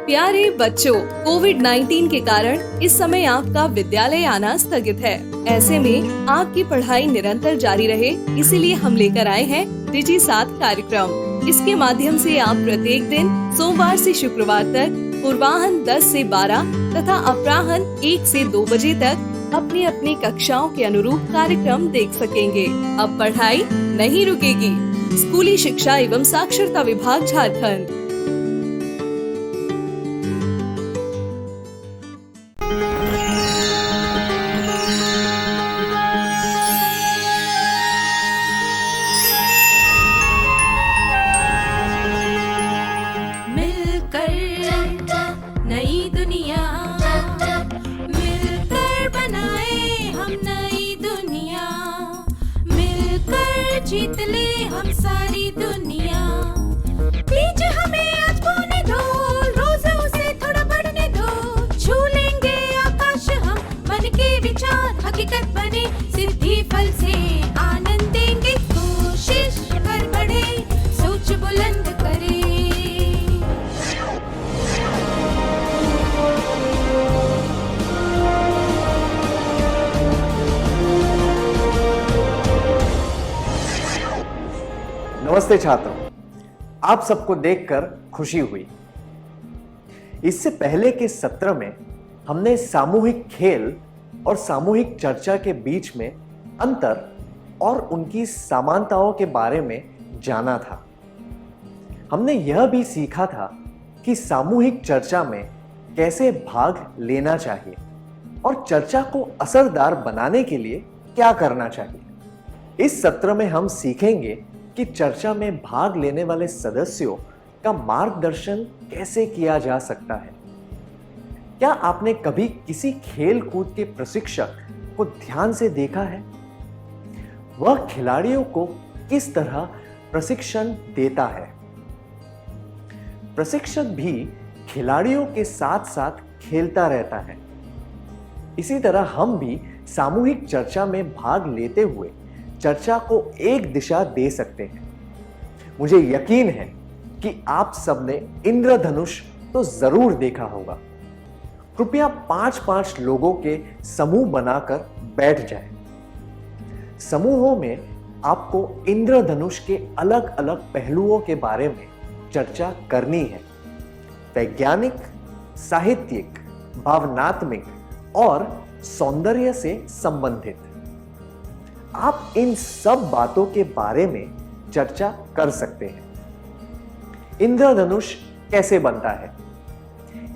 प्यारे बच्चों, कोविड-19 के कारण इस समय आपका विद्यालय आना स्थगित है। ऐसे में आपकी पढ़ाई निरंतर जारी रहे, इसीलिए हम लेकर आए हैं डिजी साथ कार्यक्रम। इसके माध्यम से आप प्रत्येक दिन सोमवार से शुक्रवार तक पूर्वाह्न 10 से 12 तथा अपराह्न 1 से 2 बजे तक अपनी अपनी कक्षाओं के अनुरूप कार्यक्रम देख सकेंगे। अब पढ़ाई नहीं रुकेगी। स्कूली शिक्षा एवं साक्षरता विभाग झारखंड। नई दुनिया मिलकर बनाए हम नई दुनिया, मिलकर जीत ले हम सारी दुनिया। बीच हमें आज बोने दो, रोज उसे थोड़ा बढ़ने दो। छू लेंगे आकाश हम, मन के विचार हकीकत बने। सिद्धि फल से आनंद देंगे, कोशिश कर बढ़े, सोच बुलंद करे। नमस्ते छात्रों, आप सबको देखकर खुशी हुई। इससे पहले के सत्र में हमने सामूहिक खेल और सामूहिक चर्चा के बीच में अंतर और उनकी समानताओं के बारे में जाना था। हमने यह भी सीखा था कि सामूहिक चर्चा में कैसे भाग लेना चाहिए और चर्चा को असरदार बनाने के लिए क्या करना चाहिए। इस सत्र में हम सीखेंगे कि चर्चा में भाग लेने वाले सदस्यों का मार्गदर्शन कैसे किया जा सकता है। क्या आपने कभी किसी खेल कूद के प्रशिक्षक को ध्यान से देखा है? वह खिलाड़ियों को किस तरह प्रशिक्षण देता है? प्रशिक्षक भी खिलाड़ियों के साथ साथ खेलता रहता है। इसी तरह हम भी सामूहिक चर्चा में भाग लेते हुए चर्चा को एक दिशा दे सकते हैं। मुझे यकीन है कि आप सबने इंद्रधनुष तो जरूर देखा होगा। कृपया 5-5 लोगों के समूह बनाकर बैठ जाएं। समूहों में आपको इंद्रधनुष के अलग अलग पहलुओं के बारे में चर्चा करनी है। वैज्ञानिक, साहित्यिक, भावनात्मक और सौंदर्य से संबंधित। आप इन सब बातों के बारे में चर्चा कर सकते हैं। इंद्रधनुष कैसे बनता है?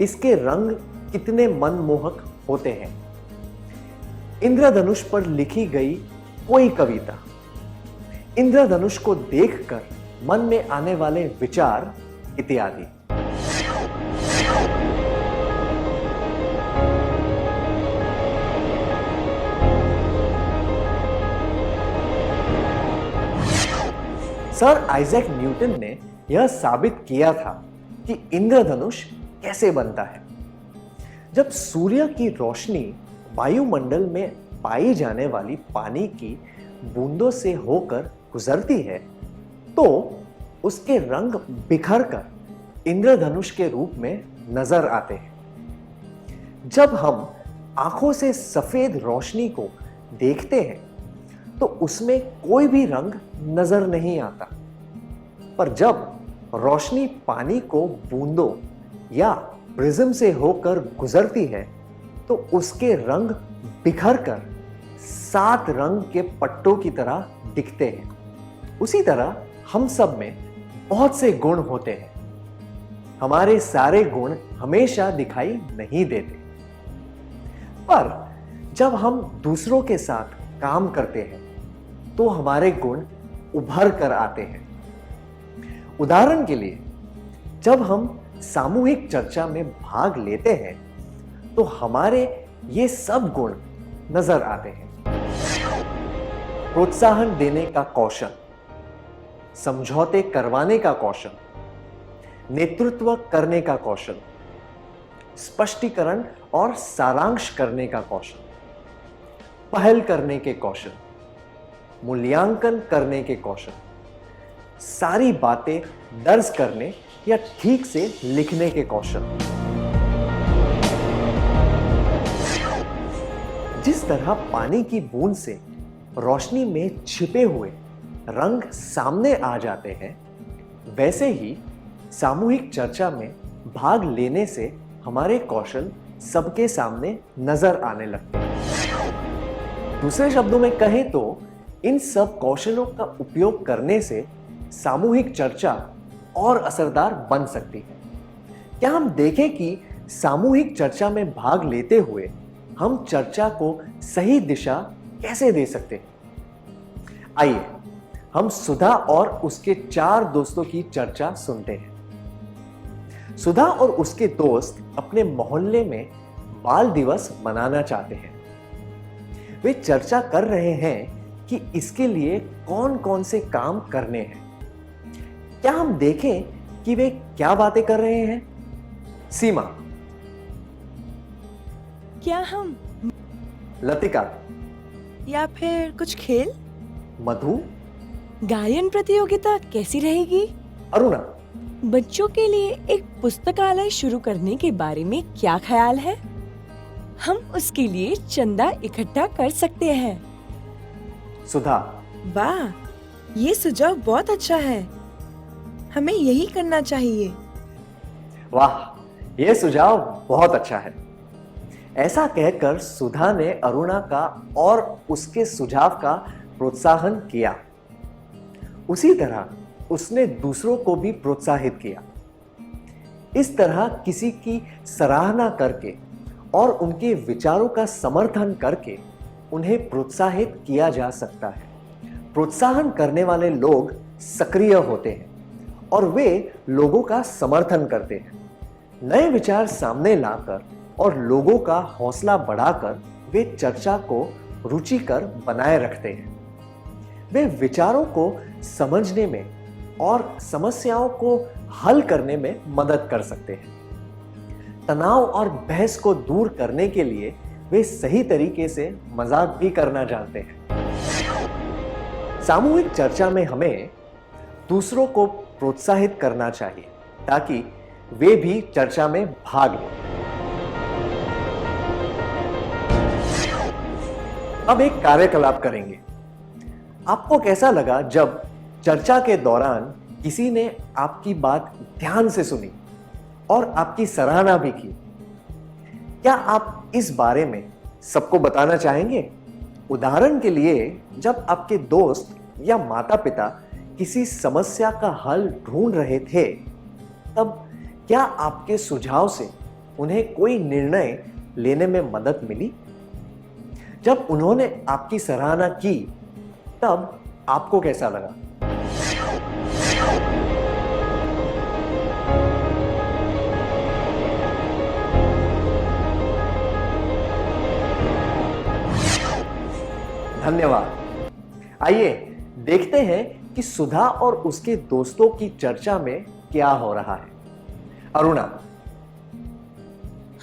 इसके रंग कितने मनमोहक होते हैं? इंद्रधनुष पर लिखी गई कोई कविता, इंद्रधनुष को देखकर मन में आने वाले विचार इत्यादि। सर आइजैक न्यूटन ने यह साबित किया था कि इंद्रधनुष कैसे बनता है। जब सूर्य की रोशनी वायुमंडल में पाई जाने वाली पानी की बूंदों से होकर गुजरती है तो उसके रंग बिखरकर इंद्रधनुष के रूप में नजर आते हैं। जब हम आंखों से सफेद रोशनी को देखते हैं तो उसमें कोई भी रंग नजर नहीं आता, पर जब रोशनी पानी को बूंदों या प्रिज्म से होकर गुजरती है तो उसके रंग बिखरकर 7 रंग के पट्टों की तरह दिखते हैं। उसी तरह हम सब में बहुत से गुण होते हैं। हमारे सारे गुण हमेशा दिखाई नहीं देते, पर जब हम दूसरों के साथ काम करते हैं तो हमारे गुण उभर कर आते हैं। उदाहरण के लिए, जब हम सामूहिक चर्चा में भाग लेते हैं तो हमारे ये सब गुण नजर आते हैं। प्रोत्साहन देने का कौशल, समझौते करवाने का कौशल, नेतृत्व करने का कौशल, स्पष्टीकरण और सारांश करने का कौशल, पहल करने के कौशल, मूल्यांकन करने के कौशल, सारी बातें दर्ज करने या ठीक से लिखने के कौशल। जिस तरह पानी की बूंद से रोशनी में छिपे हुए रंग सामने आ जाते हैं, वैसे ही सामूहिक चर्चा में भाग लेने से हमारे कौशल सबके सामने नजर आने लगते हैं। दूसरे शब्दों में कहें तो इन सब कौशलों का उपयोग करने से सामूहिक चर्चा और असरदार बन सकती है। क्या हम देखें कि सामूहिक चर्चा में भाग लेते हुए हम चर्चा को सही दिशा कैसे दे सकते हैं? आइए हम सुधा और उसके 4 दोस्तों की चर्चा सुनते हैं। सुधा और उसके दोस्त अपने मोहल्ले में बाल दिवस मनाना चाहते हैं। वे चर्चा कर रहे हैं कि इसके लिए कौन कौन से काम करने हैं। क्या हम देखें कि वे क्या बातें कर रहे हैं? सीमा, क्या हम लतिका, या फिर कुछ खेल? मधु, गायन प्रतियोगिता कैसी रहेगी? अरुणा, बच्चों के लिए एक पुस्तकालय शुरू करने के बारे में क्या ख्याल है? हम उसके लिए चंदा इकट्ठा कर सकते हैं। सुधा, वाह, ये सुझाव बहुत अच्छा है। हमें यही करना चाहिए। वाह, यह सुझाव बहुत अच्छा है। ऐसा कहकर सुधा ने अरुणा का और उसके सुझाव का प्रोत्साहन किया। उसी तरह उसने दूसरों को भी प्रोत्साहित किया। इस तरह किसी की सराहना करके और उनके विचारों का समर्थन करके उन्हें प्रोत्साहित किया जा सकता है। प्रोत्साहन करने वाले लोग सक्रिय होते हैं और वे लोगों का समर्थन करते हैं। नए विचार सामने लाकर और लोगों का हौसला बढ़ाकर वे चर्चा को रुचिकर बनाए रखते हैं। वे विचारों को समझने में और समस्याओं को हल करने में मदद कर सकते हैं। तनाव और बहस को दूर करने के लिए वे सही तरीके से मजाक भी करना जानते हैं। सामूहिक चर्चा में हमें दूसरों को प्रोत्साहित करना चाहिए ताकि वे भी चर्चा में भाग लें। अब एक कार्यकलाप करेंगे। आपको कैसा लगा जब चर्चा के दौरान किसी ने आपकी बात ध्यान से सुनी और आपकी सराहना भी की? क्या आप इस बारे में सबको बताना चाहेंगे? उदाहरण के लिए, जब आपके दोस्त या माता-पिता किसी समस्या का हल ढूंढ रहे थे, तब क्या आपके सुझाव से उन्हें कोई निर्णय लेने में मदद मिली? जब उन्होंने आपकी सराहना की, तब आपको कैसा लगा? धन्यवाद। आइए देखते हैं कि सुधा और उसके दोस्तों की चर्चा में क्या हो रहा है। अरुणा,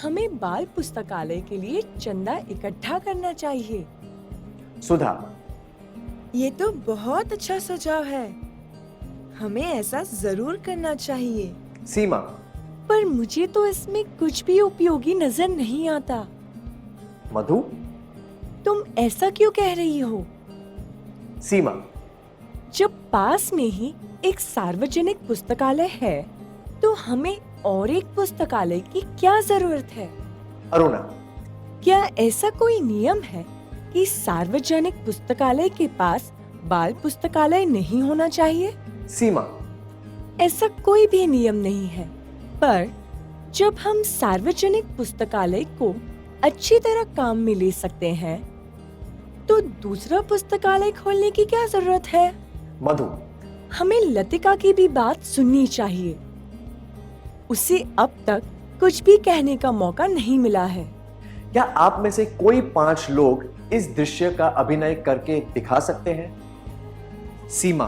हमें बाल पुस्तकालय के लिए चंदा इकट्ठा करना चाहिए। सुधा, ये तो बहुत अच्छा सुझाव है। हमें ऐसा जरूर करना चाहिए। सीमा, पर मुझे तो इसमें कुछ भी उपयोगी नजर नहीं आता। मधु, तुम ऐसा क्यों कह रही हो? सीमा, जब पास में ही एक सार्वजनिक पुस्तकालय है, तो हमें और एक पुस्तकालय की क्या जरूरत है? अरुणा, क्या ऐसा कोई नियम है कि सार्वजनिक पुस्तकालय के पास बाल पुस्तकालय नहीं होना चाहिए? सीमा, ऐसा कोई भी नियम नहीं है, पर जब हम सार्वजनिक पुस्तकालय को अच्छी तरह काम में ले सकते हैं, तो दूसरा पुस्तकालय खोलने की क्या जरूरत है? मधु, हमें लतिका की भी बात सुननी चाहिए। उसे अब तक कुछ भी कहने का मौका नहीं मिला है। क्या आप में से कोई 5 लोग इस दृश्य का अभिनय करके दिखा सकते हैं? सीमा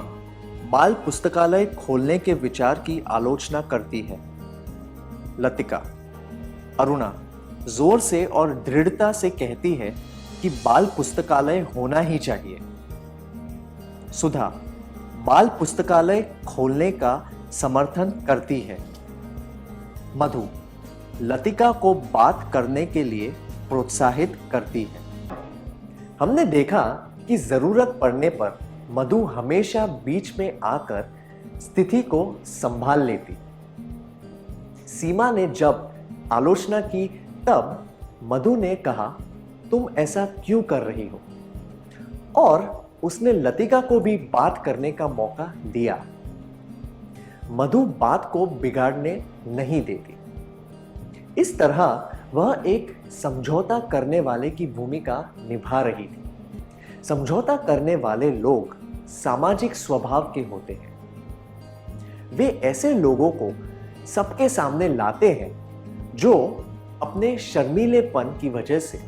बाल पुस्तकालय खोलने के विचार की आलोचना करती है। लतिका, अरुणा जोर से और दृढ़ता से कहती है कि बाल पुस्तकालय होना ही चाहिए। सुधा बाल पुस्तकालय खोलने का समर्थन करती है। मधु लतिका को बात करने के लिए प्रोत्साहित करती है। हमने देखा कि जरूरत पड़ने पर मधु हमेशा बीच में आकर स्थिति को संभाल लेती। सीमा ने जब आलोचना की तब मधु ने कहा, तुम ऐसा क्यों कर रही हो? और उसने लतिका को भी बात करने का मौका दिया। मधु बात को बिगाड़ने नहीं देती। इस तरह वह एक समझौता करने वाले की भूमिका निभा रही थी। समझौता करने वाले लोग सामाजिक स्वभाव के होते हैं। वे ऐसे लोगों को सबके सामने लाते हैं जो अपने शर्मीलेपन की वजह से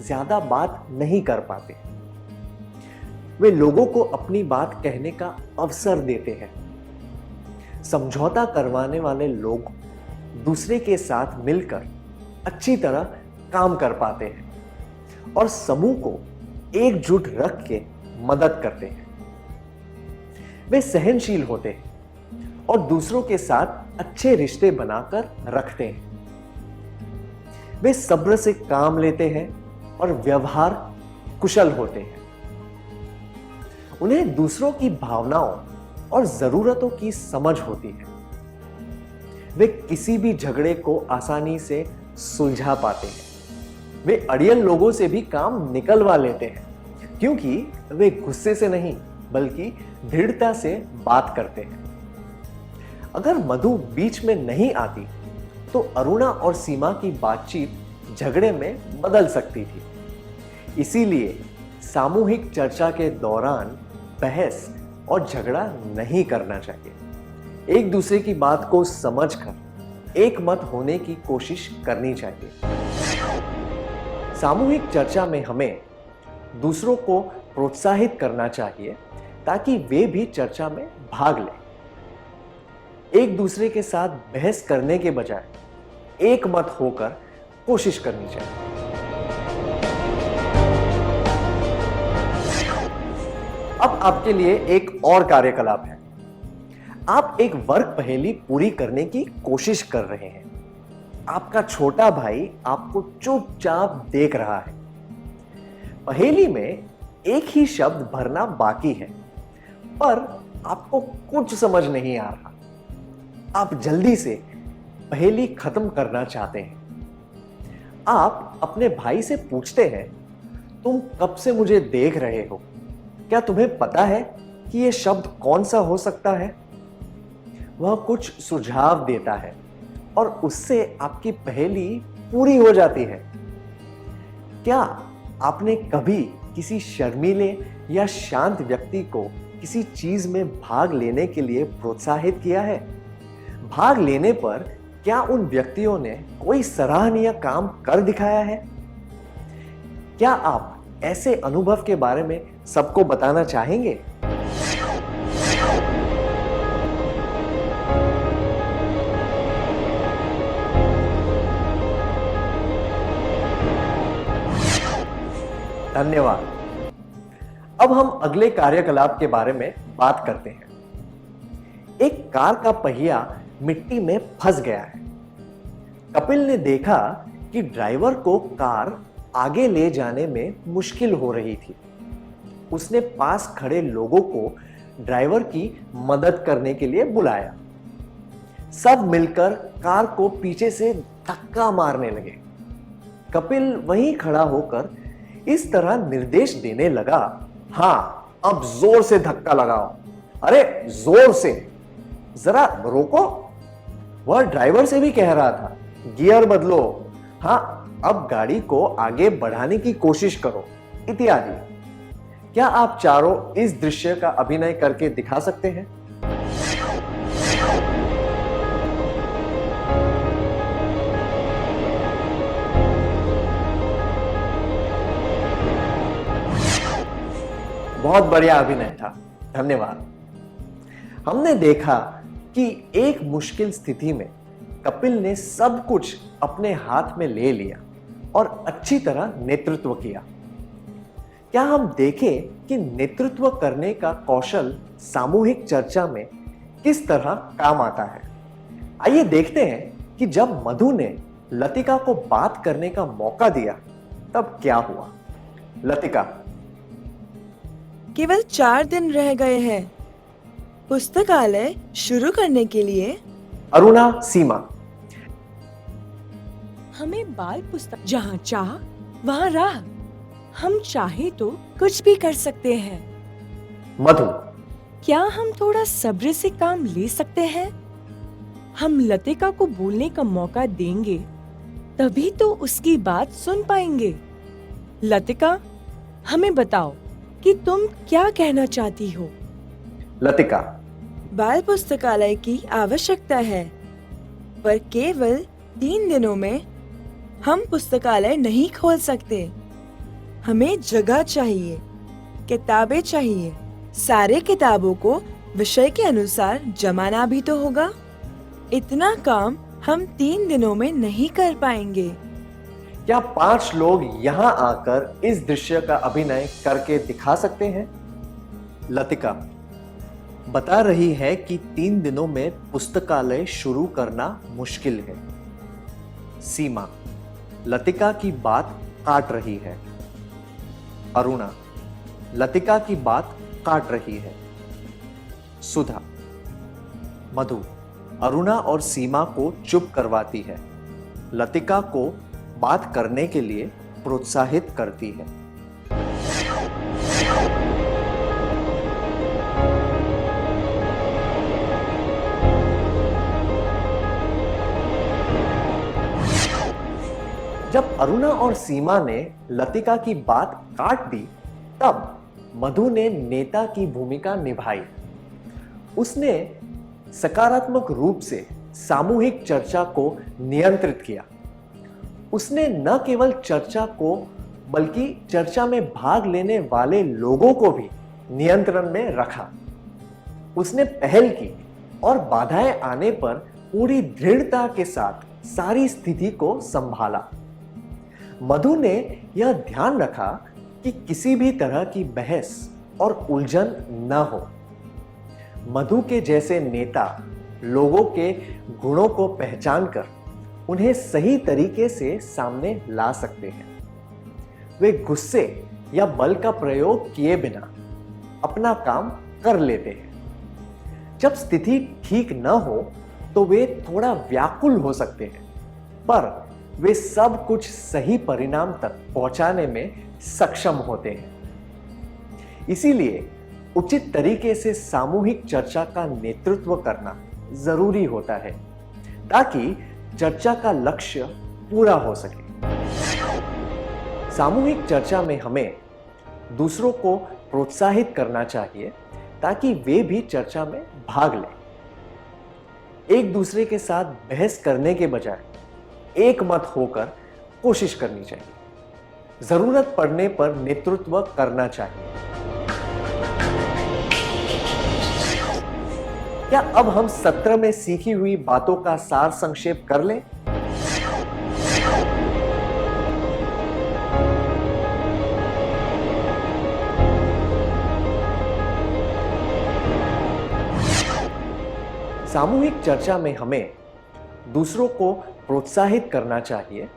ज्यादा बात नहीं कर पाते। वे लोगों को अपनी बात कहने का अवसर देते हैं। समझौता करवाने वाले लोग दूसरे के साथ मिलकर अच्छी तरह काम कर पाते हैं और समूह को एकजुट रख के मदद करते हैं। वे सहनशील होते हैं और दूसरों के साथ अच्छे रिश्ते बनाकर रखते हैं। वे सब्र से काम लेते हैं और व्यवहार कुशल होते हैं। उन्हें दूसरों की भावनाओं और जरूरतों की समझ होती है। वे किसी भी झगड़े को आसानी से सुलझा पाते हैं। वे अड़ियल लोगों से भी काम निकलवा लेते हैं क्योंकि वे गुस्से से नहीं बल्कि दृढ़ता से बात करते हैं। अगर मधु बीच में नहीं आती तो अरुणा और सीमा की बातचीत झगड़े में बदल सकती थी। इसीलिए सामूहिक चर्चा के दौरान बहस और झगड़ा नहीं करना चाहिए। एक दूसरे की बात को समझकर एक मत होने की कोशिश करनी चाहिए। सामूहिक चर्चा में हमें दूसरों को प्रोत्साहित करना चाहिए ताकि वे भी चर्चा में भाग लें। एक दूसरे के साथ बहस करने के बजाय एक मत होकर कोशिश करनी चाहिए। अब आपके लिए एक और कार्यकलाप है। आप एक वर्ग पहेली पूरी करने की कोशिश कर रहे हैं। आपका छोटा भाई आपको चुपचाप देख रहा है। पहेली में एक ही शब्द भरना बाकी है, पर आपको कुछ समझ नहीं आ रहा। आप जल्दी से पहेली खत्म करना चाहते हैं। आप अपने भाई से पूछते हैं, तुम कब से मुझे देख रहे हो? क्या तुम्हें पता है कि यह शब्द कौन सा हो सकता है? वह कुछ सुझाव देता है और उससे आपकी पहेली पूरी हो जाती है। क्या आपने कभी किसी शर्मीले या शांत व्यक्ति को किसी चीज में भाग लेने के लिए प्रोत्साहित किया है? भाग लेने पर क्या उन व्यक्तियों ने कोई सराहनीय काम कर दिखाया है? क्या आप ऐसे अनुभव के बारे में सबको बताना चाहेंगे? धन्यवाद। अब हम अगले कार्यकलाप के बारे में बात करते हैं। एक कार का पहिया मिट्टी में फंस गया है। कपिल ने देखा कि ड्राइवर को कार आगे ले जाने में मुश्किल हो रही थी। उसने पास खड़े लोगों को ड्राइवर की मदद करने के लिए बुलाया। सब मिलकर कार को पीछे से धक्का मारने लगे। कपिल वहीं खड़ा होकर इस तरह निर्देश देने लगा, हाँ, अब जोर से धक्का लगाओ। अरे जोर से, जरा रोको। वह ड्राइवर से भी कह रहा था, गियर बदलो, हाँ, अब गाड़ी को आगे बढ़ाने की कोशिश करो, इत्यादि। क्या आप चारों इस दृश्य का अभिनय करके दिखा सकते हैं? बहुत बढ़िया अभिनय था, धन्यवाद। हमने देखा कि एक मुश्किल स्थिति में कपिल ने सब कुछ अपने हाथ में ले लिया और अच्छी तरह नेतृत्व किया। क्या हम देखें कि नेतृत्व करने का कौशल सामूहिक चर्चा में किस तरह काम आता है? आइए देखते हैं कि जब मधु ने लतिका को बात करने का मौका दिया तब क्या हुआ। लतिका, केवल 4 दिन रह गए हैं पुस्तकालय शुरू करने के लिए। अरुणा, सीमा। हमें बाल पुस्तक जहाँ चाह वहाँ राह। हम चाहे तो कुछ भी कर सकते हैं। मधु। क्या हम थोड़ा सब्र से काम ले सकते हैं? हम लतिका को बोलने का मौका देंगे, तभी तो उसकी बात सुन पाएंगे। लतिका, हमें बताओ कि तुम क्या कहना चाहती हो। लतिका। बाल पुस्तकालय की आवश्यकता है, पर केवल 3 दिनों में हम पुस्तकालय नहीं खोल सकते। हमें जगह चाहिए, किताबें चाहिए। सारे किताबों को विषय के अनुसार जमाना भी तो होगा। इतना काम हम 3 दिनों में नहीं कर पाएंगे। क्या 5 लोग यहाँ आकर इस दृश्य का अभिनय करके दिखा सकते हैं? लतिका बता रही है कि 3 दिनों में पुस्तकालय शुरू करना मुश्किल है। सीमा लतिका की बात काट रही है। अरुणा लतिका की बात काट रही है। सुधा मधु अरुणा और सीमा को चुप करवाती है, लतिका को बात करने के लिए प्रोत्साहित करती है। जब अरुणा और सीमा ने लतिका की बात काट दी, तब मधु ने नेता की भूमिका निभाई। उसने सकारात्मक रूप से सामूहिक चर्चा को नियंत्रित किया। उसने न केवल चर्चा को बल्कि चर्चा में भाग लेने वाले लोगों को भी नियंत्रण में रखा। उसने पहल की और बाधाएं आने पर पूरी दृढ़ता के साथ सारी स्थिति को संभाला। मधु ने यह ध्यान रखा कि किसी भी तरह की बहस और उलझन न हो। मधु के जैसे नेता लोगों के गुणों को पहचानकर उन्हें सही तरीके से सामने ला सकते हैं। वे गुस्से या बल का प्रयोग किए बिना अपना काम कर लेते हैं। जब स्थिति ठीक न हो तो वे थोड़ा व्याकुल हो सकते हैं, पर वे सब कुछ सही परिणाम तक पहुंचाने में सक्षम होते हैं। इसीलिए उचित तरीके से सामूहिक चर्चा का नेतृत्व करना जरूरी होता है, ताकि चर्चा का लक्ष्य पूरा हो सके। सामूहिक चर्चा में हमें दूसरों को प्रोत्साहित करना चाहिए, ताकि वे भी चर्चा में भाग लें। एक दूसरे के साथ बहस करने के बजाय एक मत होकर कोशिश करनी चाहिए। जरूरत पड़ने पर नेतृत्व करना चाहिए। क्या अब हम सत्र में सीखी हुई बातों का सार संक्षेप कर लें? सामूहिक चर्चा में हमें दूसरों को प्रोत्साहित करना चाहिए,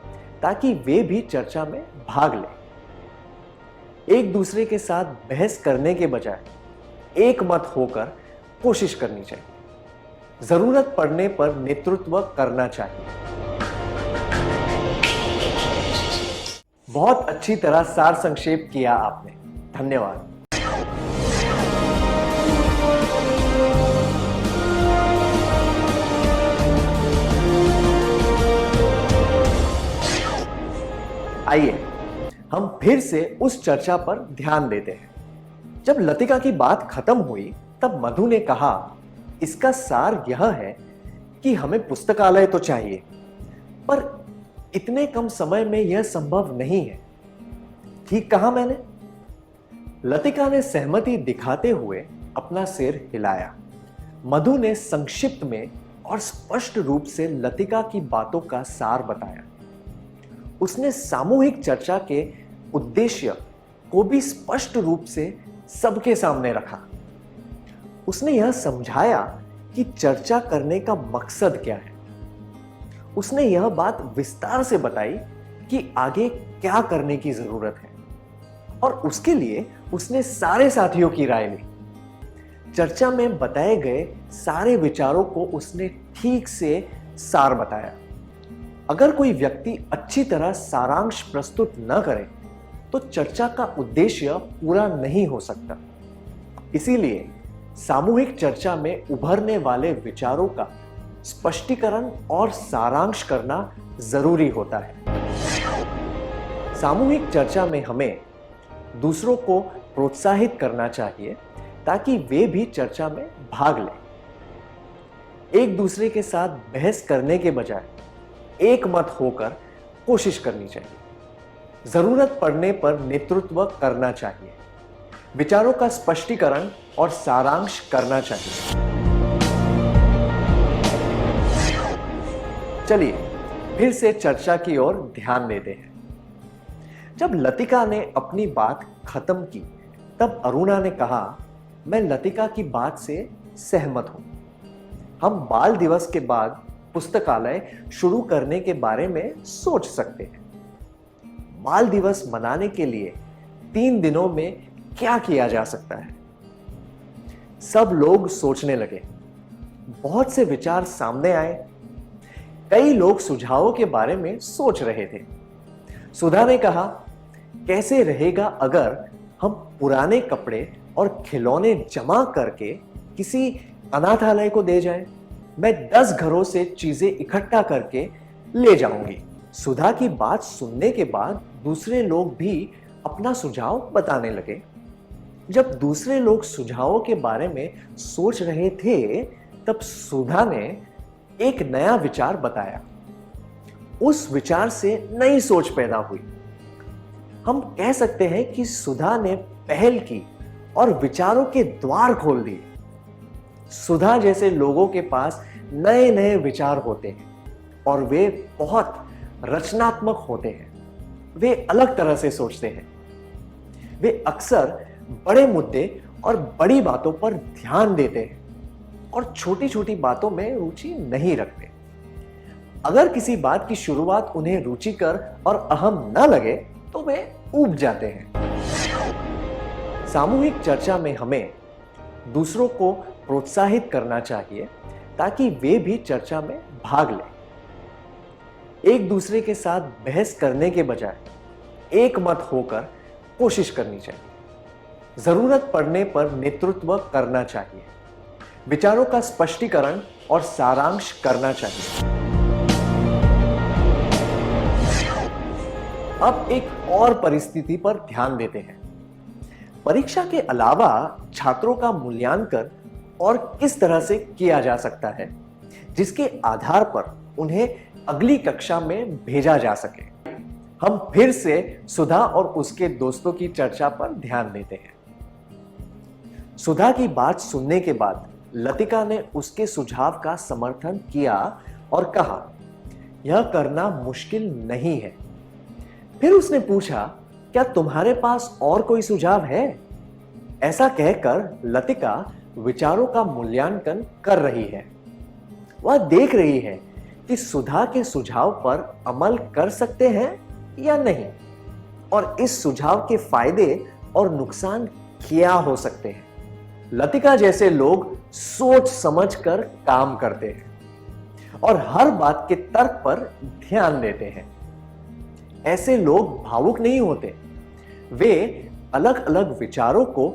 ताकि वे भी चर्चा में भाग लें। एक दूसरे के साथ बहस करने के बजाय एक मत होकर कोशिश करनी चाहिए। जरूरत पड़ने पर नेतृत्व करना चाहिए। बहुत अच्छी तरह सार संक्षेप किया आपने, धन्यवाद। आइए हम फिर से उस चर्चा पर ध्यान देते हैं। जब लतिका की बात खत्म हुई, तब मधु ने कहा, इसका सार यह है कि हमें पुस्तकालय तो चाहिए, पर इतने कम समय में यह संभव नहीं है। ठीक कहा मैंने? लतिका ने सहमति दिखाते हुए अपना सिर हिलाया। मधु ने संक्षिप्त में और स्पष्ट रूप से लतिका की बातों का सार बताया। उसने सामूहिक चर्चा के उद्देश्य को भी स्पष्ट रूप से सबके सामने रखा। उसने यह समझाया कि चर्चा करने का मकसद क्या है। उसने यह बात विस्तार से बताई कि आगे क्या करने की जरूरत है। और उसके लिए उसने सारे साथियों की राय ली। चर्चा में बताए गए सारे विचारों को उसने ठीक से सार बताया। अगर कोई व्यक्ति अच्छी तरह सारांश प्रस्तुत न करे तो चर्चा का उद्देश्य पूरा नहीं हो सकता। इसीलिए सामूहिक चर्चा में उभरने वाले विचारों का स्पष्टीकरण और सारांश करना जरूरी होता है। सामूहिक चर्चा में हमें दूसरों को प्रोत्साहित करना चाहिए ताकि वे भी चर्चा में भाग लें। एक दूसरे के साथ बहस करने के बजाय एक मत होकर कोशिश करनी चाहिए। जरूरत पड़ने पर नेतृत्व करना चाहिए। विचारों का स्पष्टीकरण और सारांश करना चाहिए। चलिए फिर से चर्चा की ओर ध्यान देते हैं। जब लतिका ने अपनी बात खत्म की तब अरुणा ने कहा, मैं लतिका की बात से सहमत हूं। हम बाल दिवस के बाद पुस्तकालय शुरू करने के बारे में सोच सकते हैं। बाल दिवस मनाने के लिए 3 दिनों में क्या किया जा सकता है? सब लोग सोचने लगे। बहुत से विचार सामने आए। कई लोग सुझावों के बारे में सोच रहे थे। सुधा ने कहा, कैसे रहेगा अगर हम पुराने कपड़े और खिलौने जमा करके किसी अनाथालय को दे जाएं? मैं 10 घरों से चीजें इकट्ठा करके ले जाऊंगी। सुधा की बात सुनने के बाद दूसरे लोग भी अपना सुझाव बताने लगे। जब दूसरे लोग सुझावों के बारे में सोच रहे थे तब सुधा ने एक नया विचार बताया। उस विचार से नई सोच पैदा हुई। हम कह सकते हैं कि सुधा ने पहल की और विचारों के द्वार खोल दिए। सुधा जैसे लोगों के पास नए नए विचार होते हैं और वे बहुत रचनात्मक होते हैं। वे अलग तरह से सोचते हैं। वे अक्सर बड़े मुद्दे और बड़ी बातों पर ध्यान देते हैं और छोटी छोटी बातों में रुचि नहीं रखते। अगर किसी बात की शुरुआत उन्हें रुचिकर और अहम न लगे तो वे ऊब जाते हैं। सामूहिक चर्चा में हमें दूसरों को प्रोत्साहित करना चाहिए ताकि वे भी चर्चा में भाग लें। एक दूसरे के साथ बहस करने के बजाय एक मत होकर कोशिश करनी चाहिए। जरूरत पड़ने पर नेतृत्व करना चाहिए। विचारों का स्पष्टीकरण और सारांश करना चाहिए। अब एक और परिस्थिति पर ध्यान देते हैं। परीक्षा के अलावा छात्रों का मूल्यांकन और किस तरह से किया जा सकता है जिसके आधार पर उन्हें अगली कक्षा में भेजा जा सके। हम फिर से सुधा और उसके दोस्तों की चर्चा पर ध्यान देते हैं। सुधा की बात सुनने के बाद लतिका ने उसके सुझाव का समर्थन किया और कहा, यह करना मुश्किल नहीं है। फिर उसने पूछा, क्या तुम्हारे पास और कोई सुझाव है? ऐसा कहकर लतिका विचारों का मूल्यांकन कर रही है। वह देख रही है कि सुधा के सुझाव पर अमल कर सकते हैं या नहीं और इस सुझाव के फायदे और नुकसान क्या हो सकते हैं। लतिका जैसे लोग सोच समझकर काम करते हैं और हर बात के तर्क पर ध्यान देते हैं। ऐसे लोग भावुक नहीं होते। वे अलग अलग विचारों को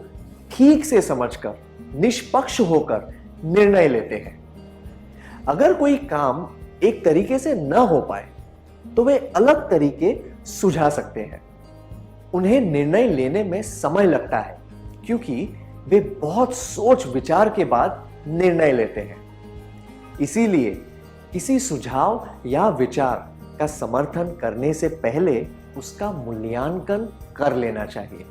ठीक से समझकर निष्पक्ष होकर निर्णय लेते हैं। अगर कोई काम एक तरीके से न हो पाए तो वे अलग तरीके सुझा सकते हैं। उन्हें निर्णय लेने में समय लगता है क्योंकि वे बहुत सोच विचार के बाद निर्णय लेते हैं। इसीलिए किसी सुझाव या विचार का समर्थन करने से पहले उसका मूल्यांकन कर लेना चाहिए।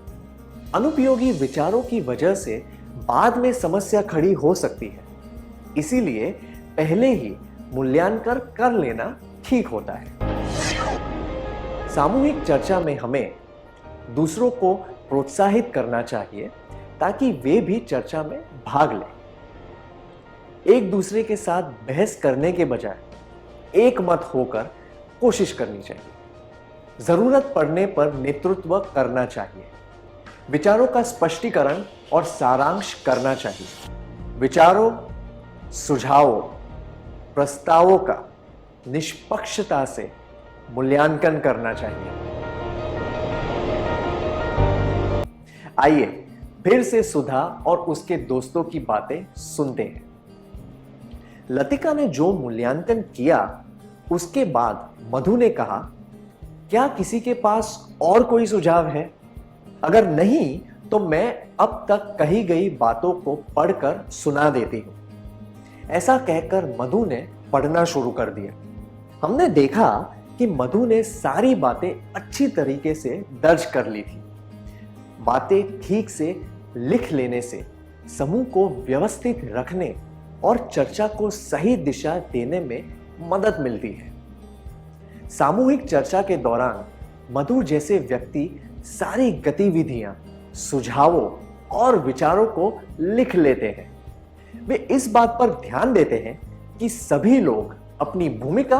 अनुपयोगी विचारों की वजह से बाद में समस्या खड़ी हो सकती है। इसीलिए पहले ही मूल्यांकन कर लेना ठीक होता है। सामूहिक चर्चा में हमें दूसरों को प्रोत्साहित करना चाहिए ताकि वे भी चर्चा में भाग लें। एक दूसरे के साथ बहस करने के बजाय एक मत होकर कोशिश करनी चाहिए। जरूरत पड़ने पर नेतृत्व करना चाहिए। विचारों का स्पष्टीकरण और सारांश करना चाहिए। विचारों, सुझावों, प्रस्तावों का निष्पक्षता से मूल्यांकन करना चाहिए। आइए फिर से सुधा और उसके दोस्तों की बातें सुनते हैं। लतिका ने जो मूल्यांकन किया उसके बाद मधु ने कहा, क्या किसी के पास और कोई सुझाव है? अगर नहीं तो मैं अब तक कही गई बातों को पढ़कर सुना देती हूं। ऐसा कहकर मधु ने पढ़ना शुरू कर दिया। हमने देखा कि मधु ने सारी बातें अच्छी तरीके से दर्ज कर ली थी। बातें ठीक से लिख लेने से समूह को व्यवस्थित रखने और चर्चा को सही दिशा देने में मदद मिलती है। सामूहिक चर्चा के दौरान मधु जैसे व्यक्ति सारी गतिविधियां, सुझावों और विचारों को लिख लेते हैं। वे इस बात पर ध्यान देते हैं कि सभी लोग अपनी भूमिका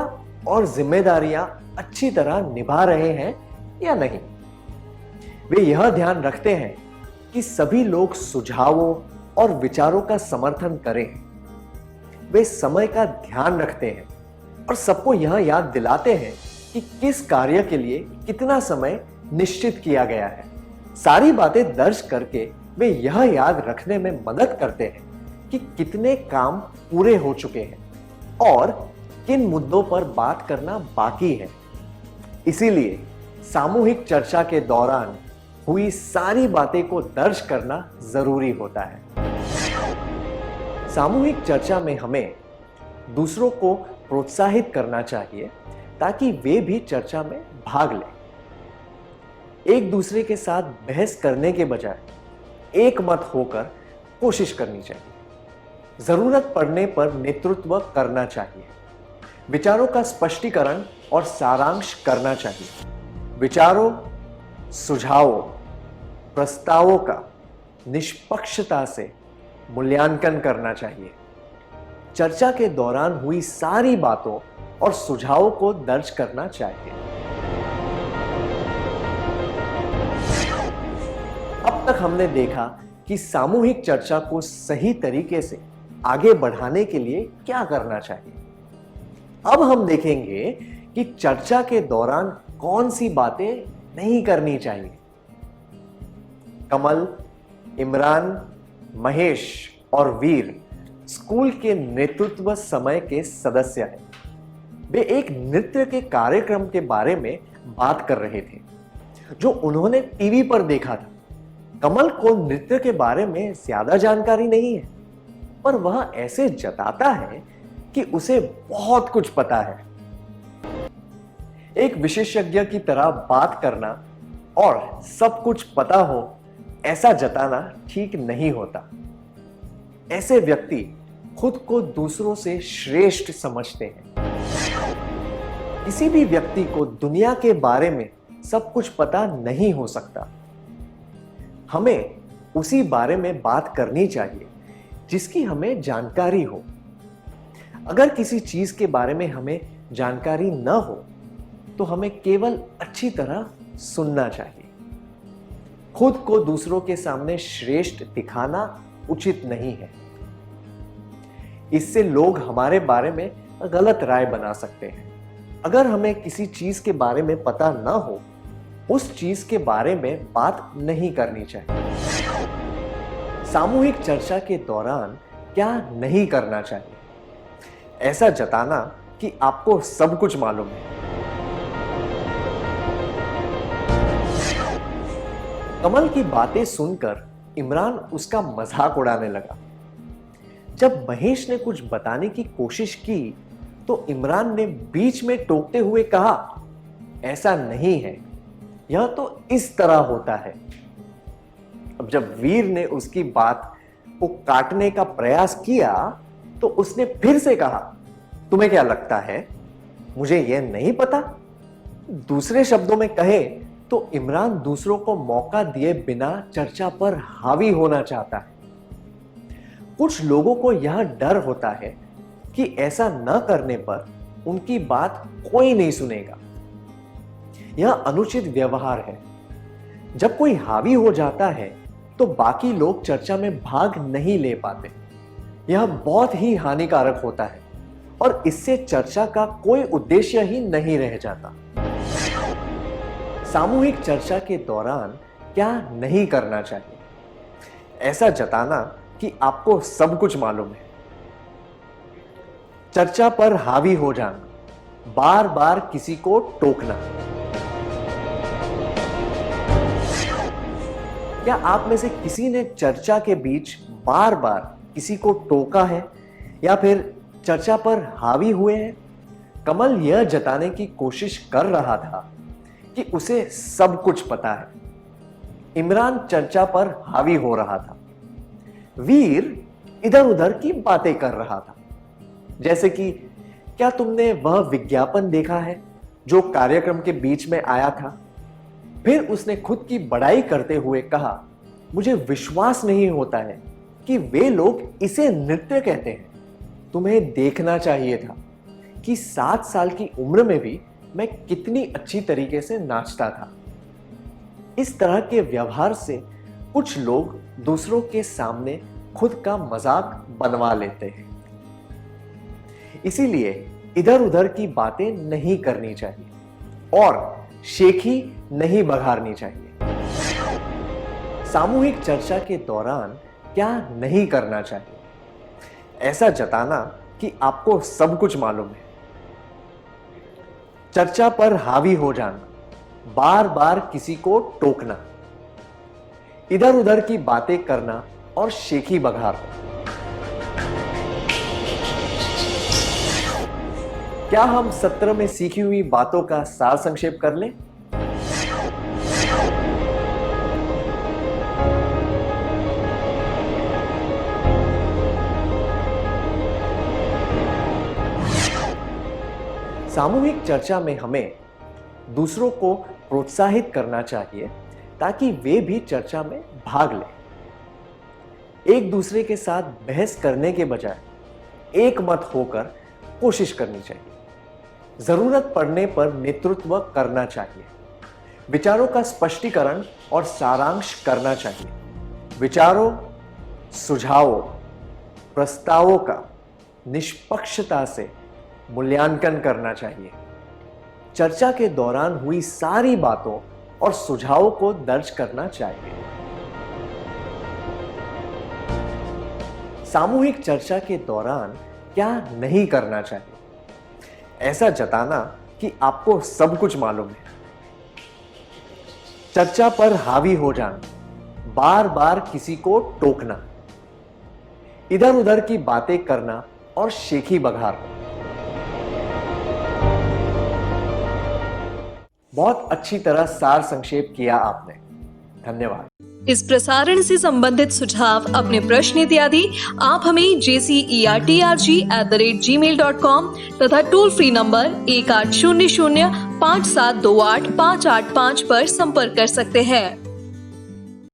और जिम्मेदारियां अच्छी तरह निभा रहे हैं या नहीं। वे यह ध्यान रखते हैं कि सभी लोग सुझावों और विचारों का समर्थन करें। वे समय का ध्यान रखते हैं और सबको यह याद दिलाते हैं कि किस कार्य के लिए कितना समय निश्चित किया गया है। सारी बातें दर्ज करके वे यह याद रखने में मदद करते हैं कि कितने काम पूरे हो चुके हैं और किन मुद्दों पर बात करना बाकी है। इसीलिए सामूहिक चर्चा के दौरान हुई सारी बातें को दर्ज करना जरूरी होता है। सामूहिक चर्चा में हमें दूसरों को प्रोत्साहित करना चाहिए ताकि वे भी चर्चा में भाग लें। एक दूसरे के साथ बहस करने के बजाय एक मत होकर कोशिश करनी चाहिए। जरूरत पड़ने पर नेतृत्व करना चाहिए। विचारों का स्पष्टीकरण और सारांश करना चाहिए। विचारों, सुझावों, प्रस्तावों का निष्पक्षता से मूल्यांकन करना चाहिए। चर्चा के दौरान हुई सारी बातों और सुझावों को दर्ज करना चाहिए। अब तक हमने देखा कि सामूहिक चर्चा को सही तरीके से आगे बढ़ाने के लिए क्या करना चाहिए। अब हम देखेंगे कि चर्चा के दौरान कौन सी बातें नहीं करनी चाहिए। कमल, इमरान, महेश और वीर स्कूल के नेतृत्व समय के सदस्य हैं। वे एक नृत्य के कार्यक्रम के बारे में बात कर रहे थे जो उन्होंने टीवी पर देखा था। कमल को नृत्य के बारे में ज्यादा जानकारी नहीं है, पर वह ऐसे जताता है कि उसे बहुत कुछ पता है। एक विशेषज्ञ की तरह बात करना और सब कुछ पता हो ऐसा जताना ठीक नहीं होता। ऐसे व्यक्ति खुद को दूसरों से श्रेष्ठ समझते हैं। किसी भी व्यक्ति को दुनिया के बारे में सब कुछ पता नहीं हो सकता। हमें उसी बारे में बात करनी चाहिए जिसकी हमें जानकारी हो। अगर किसी चीज के बारे में हमें जानकारी न हो तो हमें केवल अच्छी तरह सुनना चाहिए। खुद को दूसरों के सामने श्रेष्ठ दिखाना उचित नहीं है। इससे लोग हमारे बारे में गलत राय बना सकते हैं। अगर हमें किसी चीज के बारे में पता न हो, उस चीज के बारे में बात नहीं करनी चाहिए। सामूहिक चर्चा के दौरान क्या नहीं करना चाहिए? ऐसा जताना कि आपको सब कुछ मालूम है। कमल की बातें सुनकर इमरान उसका मजाक उड़ाने लगा। जब महेश ने कुछ बताने की कोशिश की तो इमरान ने बीच में टोकते हुए कहा, ऐसा नहीं है, यह तो इस तरह होता है। अब जब वीर ने उसकी बात को काटने का प्रयास किया तो उसने फिर से कहा, तुम्हें क्या लगता है मुझे यह नहीं पता? दूसरे शब्दों में कहे तो इमरान दूसरों को मौका दिए बिना चर्चा पर हावी होना चाहता है। कुछ लोगों को यह डर होता है कि ऐसा न करने पर उनकी बात कोई नहीं सुनेगा। यह अनुचित व्यवहार है। जब कोई हावी हो जाता है तो बाकी लोग चर्चा में भाग नहीं ले पाते। यह बहुत ही हानिकारक होता है और इससे चर्चा का कोई उद्देश्य ही नहीं रह जाता। सामूहिक चर्चा के दौरान क्या नहीं करना चाहिए? ऐसा जताना कि आपको सब कुछ मालूम है। चर्चा पर हावी हो जाना, बार बार किसी को टोकना। क्या आप में से किसी ने चर्चा के बीच बार बार किसी को टोका है या फिर चर्चा पर हावी हुए हैं? कमल यह जताने की कोशिश कर रहा था कि उसे सब कुछ पता है। इमरान चर्चा पर हावी हो रहा था। वीर इधर उधर की बातें कर रहा था, जैसे कि क्या तुमने वह विज्ञापन देखा है जो कार्यक्रम के बीच में आया था? फिर उसने खुद की बड़ाई करते हुए कहा, मुझे विश्वास नहीं होता है कि वे लोग इसे नृत्य कहते हैं। तुम्हें देखना चाहिए था कि 7 साल की उम्र में भी मैं कितनी अच्छी तरीके से नाचता था। इस तरह के व्यवहार से कुछ लोग दूसरों के सामने खुद का मजाक बनवा लेते हैं। इसीलिए इधर उधर की बातें नहीं करनी चाहिए और शेखी नहीं बघारनी चाहिए। सामूहिक चर्चा के दौरान क्या नहीं करना चाहिए? ऐसा जताना कि आपको सब कुछ मालूम है। चर्चा पर हावी हो जाना, बार बार किसी को टोकना, इधर उधर की बातें करना और शेखी बघारना। क्या हम सत्र में सीखी हुई बातों का सार संक्षेप कर लें? सामूहिक चर्चा में हमें दूसरों को प्रोत्साहित करना चाहिए ताकि वे भी चर्चा में भाग लें। एक दूसरे के साथ बहस करने के बजाय एक मत होकर कोशिश करनी चाहिए। जरूरत पड़ने पर नेतृत्व करना चाहिए। विचारों का स्पष्टीकरण और सारांश करना चाहिए। विचारों, सुझावों, प्रस्तावों का निष्पक्षता से मूल्यांकन करना चाहिए। चर्चा के दौरान हुई सारी बातों और सुझावों को दर्ज करना चाहिए। सामूहिक चर्चा के दौरान क्या नहीं करना चाहिए? ऐसा जताना कि आपको सब कुछ मालूम है। चर्चा पर हावी हो जाना, बार बार किसी को टोकना, इधर उधर की बातें करना और शेखी बघारना। बहुत अच्छी तरह सार संक्षेप किया आपने। धन्यवाद। इस प्रसारण से संबंधित सुझाव, अपने प्रश्न इत्यादि आप हमें jcerg@gmail.com तथा टोल फ्री नंबर 1800 5728 585 पर संपर्क कर सकते हैं।